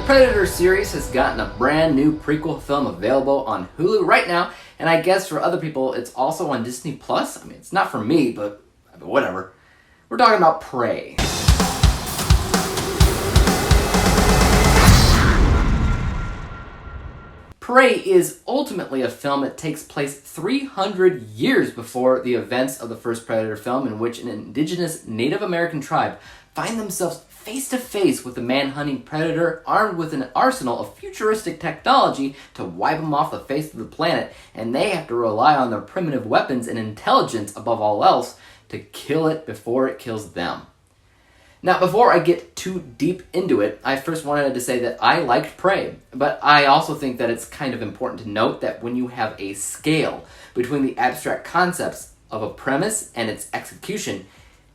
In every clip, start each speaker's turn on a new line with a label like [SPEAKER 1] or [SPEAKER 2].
[SPEAKER 1] Predator series has gotten a brand new prequel film available on Hulu right now, and I guess for other people it's also on Disney Plus. I mean, it's not for me, but whatever. We're talking about Prey. Prey is ultimately a film that takes place 300 years before the events of the first Predator film, in which an indigenous Native American tribe find themselves face to face with a man-hunting predator armed with an arsenal of futuristic technology to wipe them off the face of the planet, and they have to rely on their primitive weapons and intelligence above all else to kill it before it kills them. Now, before I get too deep into it, I first wanted to say that I liked Prey, but I also think that it's kind of important to note that when you have a scale between the abstract concepts of a premise and its execution,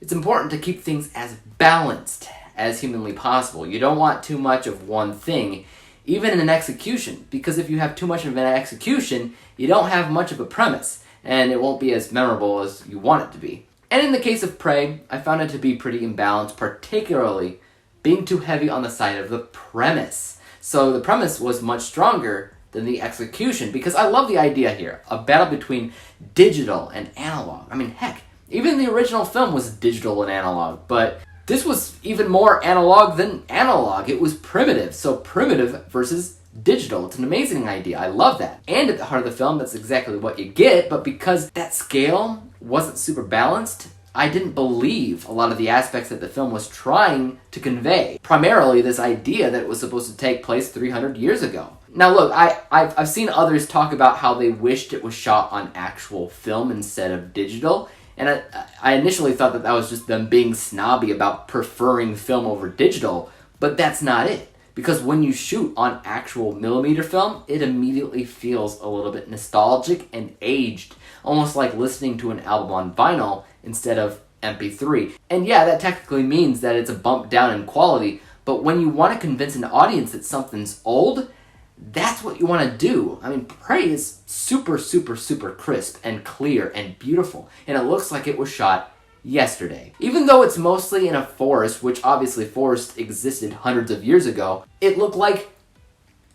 [SPEAKER 1] it's important to keep things as balanced as humanly possible. You don't want too much of one thing, even in an execution, because if you have too much of an execution, you don't have much of a premise, and it won't be as memorable as you want it to be. And in the case of Prey, I found it to be pretty imbalanced, particularly being too heavy on the side of the premise. So the premise was much stronger than the execution, because I love the idea here, a battle between digital and analog. I mean, heck, even the original film was digital and analog, but this was even more analog than analog. It was primitive, so primitive versus digital. It's an amazing idea. I love that. And at the heart of the film, that's exactly what you get, but because that scale wasn't super balanced, I didn't believe a lot of the aspects that the film was trying to convey. Primarily this idea that it was supposed to take place 300 years ago. Now look, I've seen others talk about how they wished it was shot on actual film instead of digital, and I initially thought that was just them being snobby about preferring film over digital, but that's not it. Because when you shoot on actual millimeter film, it immediately feels a little bit nostalgic and aged, almost like listening to an album on vinyl instead of MP3. And yeah, that technically means that it's a bump down in quality, but when you want to convince an audience that something's old, that's what you want to do. I mean, Prey is super, super, super crisp and clear and beautiful, and it looks like it was shot yesterday. Even though it's mostly in a forest, which obviously forests existed hundreds of years ago, it looked like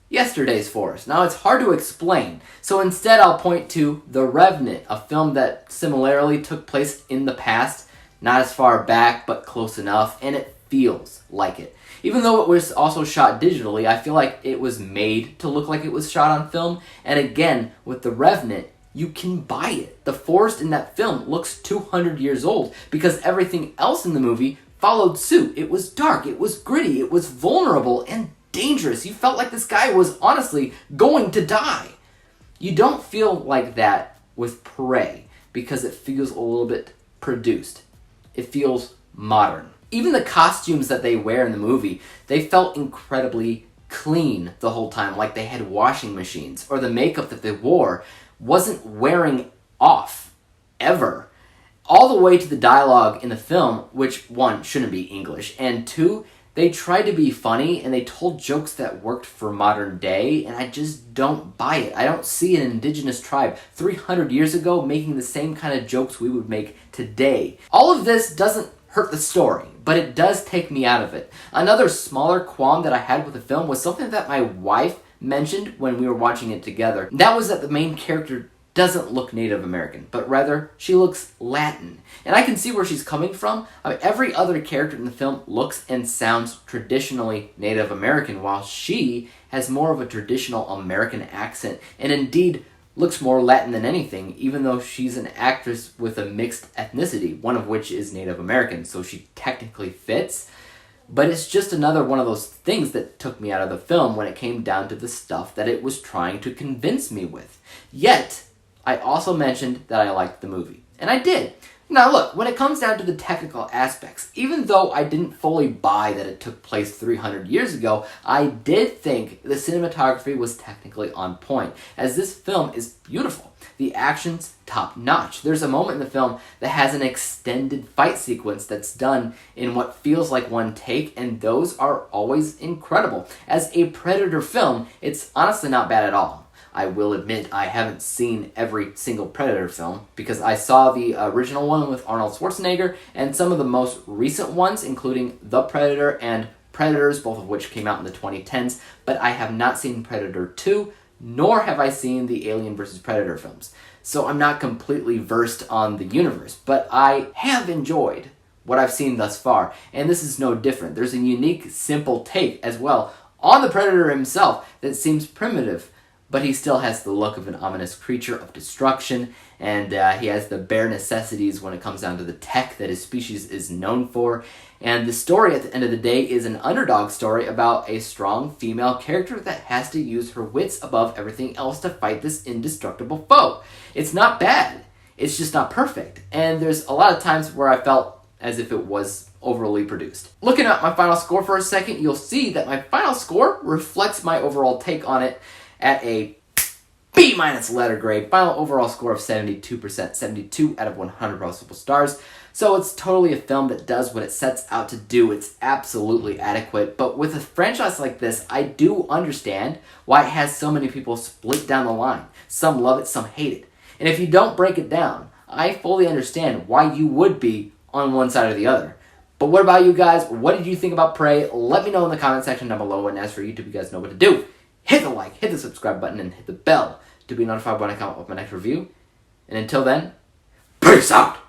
[SPEAKER 1] yesterday's forest. Now it's hard to explain, so instead I'll point to The Revenant, a film that similarly took place in the past, not as far back but close enough, and it feels like it. Even though it was also shot digitally, I feel like it was made to look like it was shot on film, and again, with The Revenant, you can buy it. The forest in that film looks 200 years old because everything else in the movie followed suit. It was dark, it was gritty, it was vulnerable and dangerous. You felt like this guy was honestly going to die. You don't feel like that with Prey because it feels a little bit produced. It feels modern. Even the costumes that they wear in the movie, they felt incredibly clean the whole time, like they had washing machines, or the makeup that they wore wasn't wearing off, ever. All the way to the dialogue in the film, which, one, shouldn't be English, and two, they tried to be funny, and they told jokes that worked for modern day, and I just don't buy it. I don't see an indigenous tribe 300 years ago making the same kind of jokes we would make today. All of this doesn't hurt the story, but it does take me out of it. Another smaller qualm that I had with the film was something that my wife mentioned when we were watching it together. That was that the main character doesn't look Native American, but rather she looks Latin. And I can see where she's coming from. I mean, every other character in the film looks and sounds traditionally Native American, while she has more of a traditional American accent, and indeed looks more Latin than anything, even though she's an actress with a mixed ethnicity, one of which is Native American, so she technically fits. But it's just another one of those things that took me out of the film when it came down to the stuff that it was trying to convince me with. Yet, I also mentioned that I liked the movie. And I did. Now look, when it comes down to the technical aspects, even though I didn't fully buy that it took place 300 years ago, I did think the cinematography was technically on point, as this film is beautiful. The action's top-notch. There's a moment in the film that has an extended fight sequence that's done in what feels like one take, and those are always incredible. As a Predator film, it's honestly not bad at all. I will admit I haven't seen every single Predator film, because I saw the original one with Arnold Schwarzenegger and some of the most recent ones, including The Predator and Predators, both of which came out in the 2010s, but I have not seen Predator 2, nor have I seen the Alien vs. Predator films. So I'm not completely versed on the universe, but I have enjoyed what I've seen thus far, and this is no different. There's a unique, simple take as well on the Predator himself that seems primitive, but he still has the look of an ominous creature of destruction, and he has the bare necessities when it comes down to the tech that his species is known for. And the story at the end of the day is an underdog story about a strong female character that has to use her wits above everything else to fight this indestructible foe. It's not bad, it's just not perfect, and there's a lot of times where I felt as if it was overly produced. Looking at my final score for a second, you'll see that my final score reflects my overall take on it at a B- letter grade. Final overall score of 72%, 72 out of 100 possible stars. So it's totally a film that does what it sets out to do. It's absolutely adequate. But with a franchise like this, I do understand why it has so many people split down the line. Some love it, some hate it. And if you don't break it down, I fully understand why you would be on one side or the other. But what about you guys? What did you think about Prey? Let me know in the comment section down below. And as for YouTube, you guys know what to do. Hit the like, hit the subscribe button, and hit the bell to be notified when I come up with my next review. And until then, peace out!